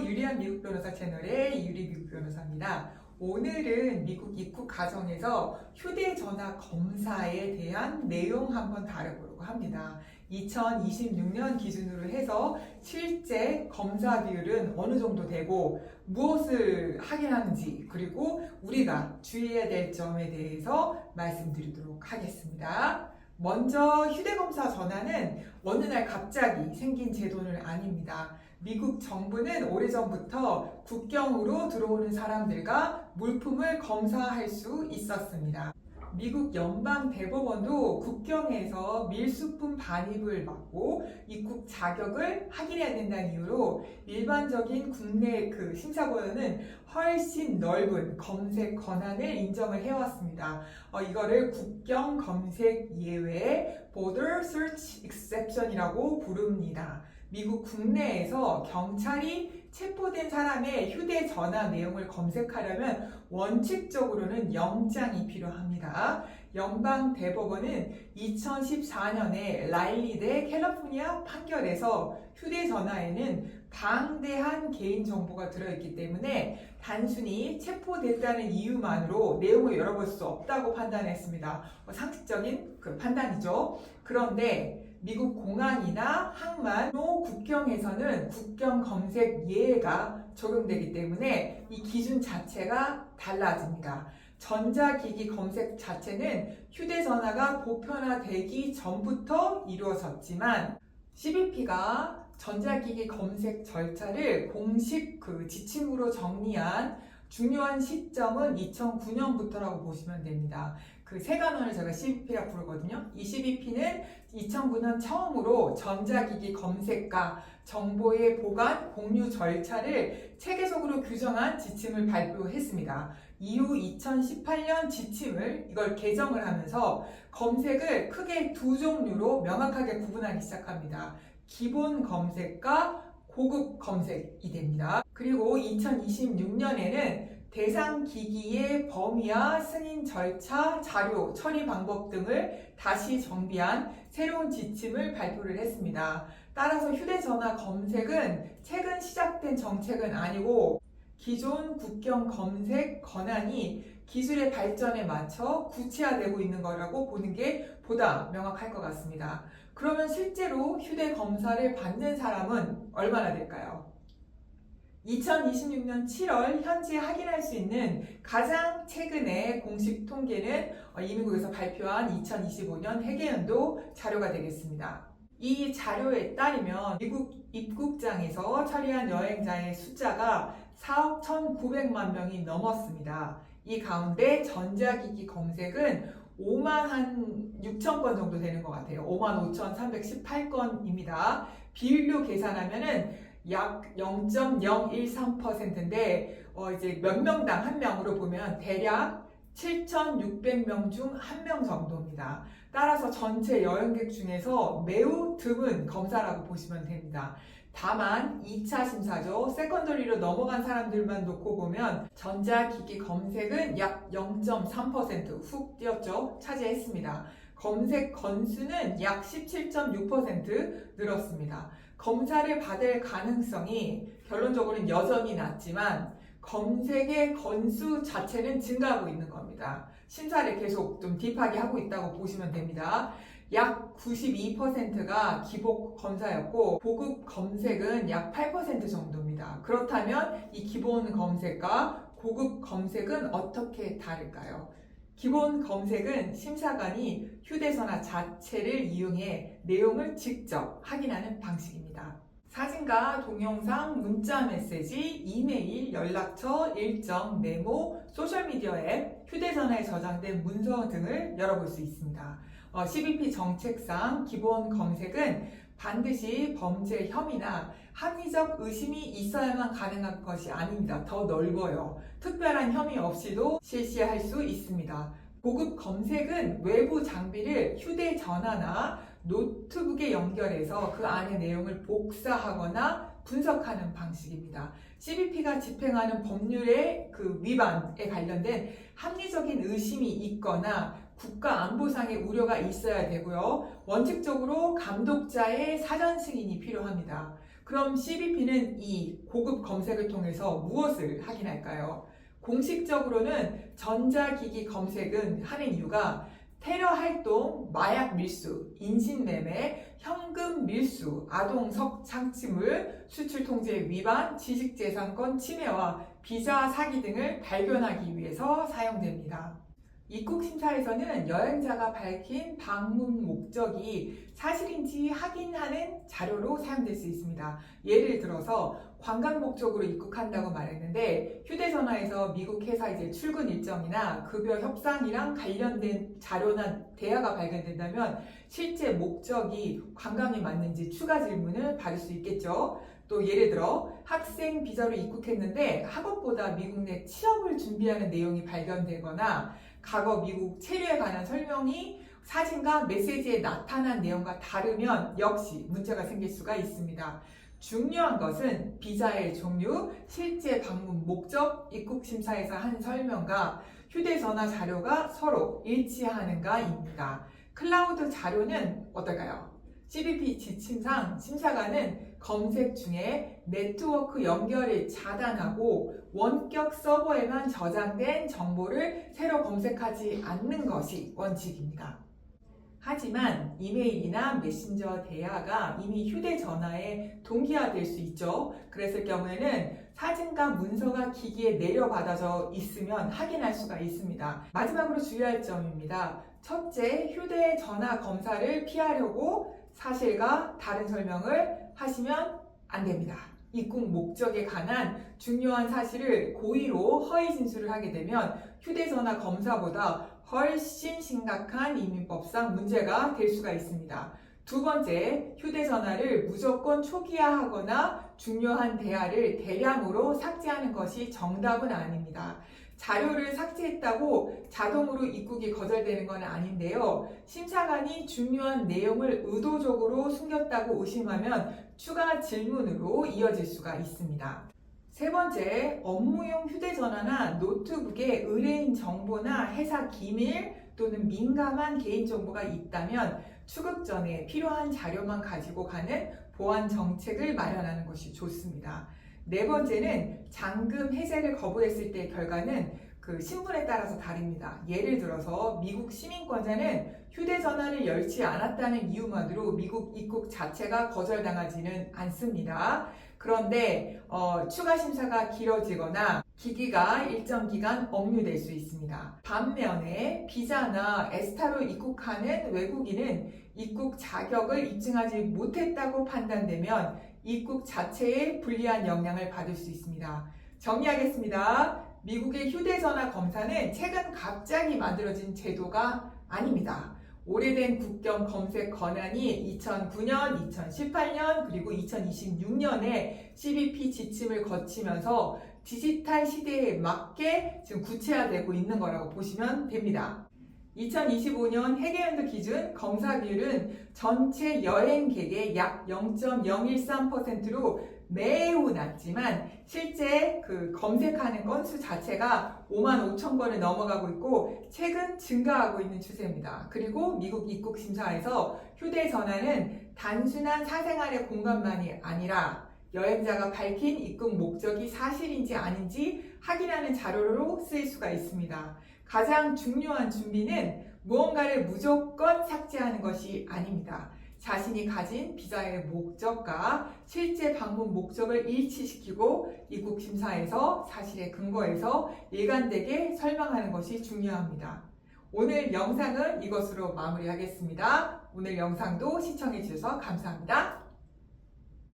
유리한 미국 변호사 채널의 유리 미국 변호사입니다. 오늘은 미국 입국 과정에서 휴대전화 검사에 대한 내용 한번 다뤄보려고 합니다. 2026년 기준으로 해서 실제 검사 비율은 어느 정도 되고 무엇을 확인하는지, 그리고 우리가 주의해야 될 점에 대해서 말씀드리도록 하겠습니다. 먼저 휴대검사 전화는 어느 날 갑자기 생긴 제도는 아닙니다. 미국 정부는 오래전부터 국경으로 들어오는 사람들과 물품을 검사할 수 있었습니다. 미국 연방대법원도 국경에서 밀수품 반입을 막고 입국 자격을 확인해야 된다는 이유로 일반적인 국내 심사보다는 훨씬 넓은 검색 권한을 인정을 해왔습니다. 이거를 국경 검색 예외 (Border Search Exception)이라고 부릅니다. 미국 국내에서 경찰이 체포된 사람의 휴대전화 내용을 검색하려면 원칙적으로는 영장이 필요합니다. 연방대법원은 2014년에 라일리 대 캘리포니아 판결에서 휴대전화에는 방대한 개인정보가 들어있기 때문에 단순히 체포됐다는 이유만으로 내용을 열어볼 수 없다고 판단했습니다. 상식적인 판단이죠. 그런데 미국 공항이나 항만, 국경에서는 국경 검색 예외가 적용되기 때문에 이 기준 자체가 달라집니다. 전자기기 검색 자체는 휴대전화가 보편화되기 전부터 이루어졌지만 CBP가 전자기기 검색 절차를 공식 지침으로 정리한 중요한 시점은 2009년부터라고 보시면 됩니다. 세 단원을 제가 CBP라고 부르거든요. 이 CBP는 2009년 처음으로 전자기기 검색과 정보의 보관, 공유 절차를 체계적으로 규정한 지침을 발표했습니다. 이후 2018년 지침을 이걸 개정을 하면서 검색을 크게 두 종류로 명확하게 구분하기 시작합니다. 기본 검색과 고급 검색이 됩니다. 그리고 2026년에는 대상 기기의 범위와 승인 절차, 자료, 처리 방법 등을 다시 정비한 새로운 지침을 발표를 했습니다. 따라서 휴대전화 검색은 최근 시작된 정책은 아니고 기존 국경 검색 권한이 기술의 발전에 맞춰 구체화되고 있는 거라고 보는 게 보다 명확할 것 같습니다. 그러면 실제로 휴대 검사를 받는 사람은 얼마나 될까요? 2026년 7월 현재 확인할 수 있는 가장 최근의 공식 통계는 이민국에서 발표한 2025년 회계연도 자료가 되겠습니다. 이 자료에 따르면 미국 입국장에서 처리한 여행자의 숫자가 4억 1,900만 명이 넘었습니다. 이 가운데 전자기기 검색은 5만 6천 건 정도 되는 것 같아요. 55,318건입니다. 비율로 계산하면은 약 0.013%인데 이제 몇 명당 한 명으로 보면 대략 7,600명 중 한 명 정도입니다. 따라서 전체 여행객 중에서 매우 드문 검사라고 보시면 됩니다. 다만 2차 심사죠. 세컨더리로 넘어간 사람들만 놓고 보면 전자기기 검색은 약 0.3% 훅 뛰었죠. 차지했습니다. 검색 건수는 약 17.6% 늘었습니다. 검사를 받을 가능성이 결론적으로는 여전히 낮지만 검색의 건수 자체는 증가하고 있는 겁니다. 심사를 계속 좀 딥하게 하고 있다고 보시면 됩니다. 약 92%가 기복 검사였고 고급 검색은 약 8% 정도입니다. 그렇다면 이 기본 검색과 고급 검색은 어떻게 다를까요? 기본 검색은 심사관이 휴대전화 자체를 이용해 내용을 직접 확인하는 방식입니다. 사진과 동영상, 문자 메시지, 이메일, 연락처, 일정, 메모, 소셜미디어 앱, 휴대전화에 저장된 문서 등을 열어볼 수 있습니다. CBP 정책상 기본 검색은 반드시 범죄 혐의나 합리적 의심이 있어야만 가능한 것이 아닙니다. 더 넓어요. 특별한 혐의 없이도 실시할 수 있습니다. 고급 검색은 외부 장비를 휴대전화나 노트북에 연결해서 그 안의 내용을 복사하거나 분석하는 방식입니다. CBP가 집행하는 법률의 위반에 관련된 합리적인 의심이 있거나 국가 안보상의 우려가 있어야 되고요. 원칙적으로 감독자의 사전 승인이 필요합니다. 그럼 CBP는 이 고급 검색을 통해서 무엇을 확인할까요? 공식적으로는 전자기기 검색은 하는 이유가 테러 활동, 마약 밀수, 인신매매, 현금 밀수, 아동 성착취물, 수출 통제 위반, 지식재산권 침해와 비자 사기 등을 발견하기 위해서 사용됩니다. 입국심사에서는 여행자가 밝힌 방문 목적이 사실인지 확인하는 자료로 사용될 수 있습니다. 예를 들어서 관광 목적으로 입국한다고 말했는데 휴대전화에서 미국 회사 출근 일정이나 급여 협상이랑 관련된 자료나 대화가 발견된다면 실제 목적이 관광이 맞는지 추가 질문을 받을 수 있겠죠. 또 예를 들어 학생 비자로 입국했는데 학업보다 미국 내 취업을 준비하는 내용이 발견되거나 과거 미국 체류에 관한 설명이 사진과 메시지에 나타난 내용과 다르면 역시 문제가 생길 수가 있습니다. 중요한 것은 비자의 종류, 실제 방문 목적, 입국심사에서 한 설명과 휴대전화 자료가 서로 일치하는가입니다. 클라우드 자료는 어떨까요? CBP 지침상 심사관은 검색 중에 네트워크 연결을 차단하고 원격 서버에만 저장된 정보를 새로 검색하지 않는 것이 원칙입니다. 하지만 이메일이나 메신저 대화가 이미 휴대전화에 동기화될 수 있죠. 그랬을 경우에는 사진과 문서가 기기에 내려받아져 있으면 확인할 수가 있습니다. 마지막으로 주의할 점입니다. 첫째, 휴대전화 검사를 피하려고 사실과 다른 설명을 하시면 안 됩니다. 입국 목적에 관한 중요한 사실을 고의로 허위 진술을 하게 되면 휴대전화 검사보다 훨씬 심각한 이민법상 문제가 될 수가 있습니다. 두 번째, 휴대전화를 무조건 초기화하거나 중요한 대화를 대량으로 삭제하는 것이 정답은 아닙니다. 자료를 삭제했다고 자동으로 입국이 거절되는 건 아닌데요. 심사관이 중요한 내용을 의도적으로 숨겼다고 의심하면 추가 질문으로 이어질 수가 있습니다. 세 번째, 업무용 휴대전화나 노트북에 의뢰인 정보나 회사 기밀 또는 민감한 개인정보가 있다면 출국 전에 필요한 자료만 가지고 가는 보안 정책을 마련하는 것이 좋습니다. 네 번째는 잔금 해제를 거부했을 때 결과는 그 신분에 따라서 다릅니다. 예를 들어서 미국 시민권자는 휴대전화를 열지 않았다는 이유만으로 미국 입국 자체가 거절당하지는 않습니다. 그런데 추가 심사가 길어지거나 기기가 일정 기간 억류될 수 있습니다. 반면에 비자나 에스타로 입국하는 외국인은 입국 자격을 입증하지 못했다고 판단되면 입국 자체에 불리한 영향을 받을 수 있습니다. 정리하겠습니다. 미국의 휴대전화 검사는 최근 갑자기 만들어진 제도가 아닙니다. 오래된 국경 검색 권한이 2009년, 2018년, 그리고 2026년에 CBP 지침을 거치면서 디지털 시대에 맞게 지금 구체화되고 있는 거라고 보시면 됩니다. 2025년 회계연도 기준 검사 비율은 전체 여행객의 약 0.013%로 매우 낮지만 실제 그 검색하는 건수 자체가 55,000건을 넘어가고 있고 최근 증가하고 있는 추세입니다. 그리고 미국 입국심사에서 휴대전화는 단순한 사생활의 공간만이 아니라 여행자가 밝힌 입국 목적이 사실인지 아닌지 확인하는 자료로 쓰일 수가 있습니다. 가장 중요한 준비는 무언가를 무조건 삭제하는 것이 아닙니다. 자신이 가진 비자의 목적과 실제 방문 목적을 일치시키고 입국심사에서 사실에 근거해서 일관되게 설명하는 것이 중요합니다. 오늘 영상은 이것으로 마무리하겠습니다. 오늘 영상도 시청해 주셔서 감사합니다.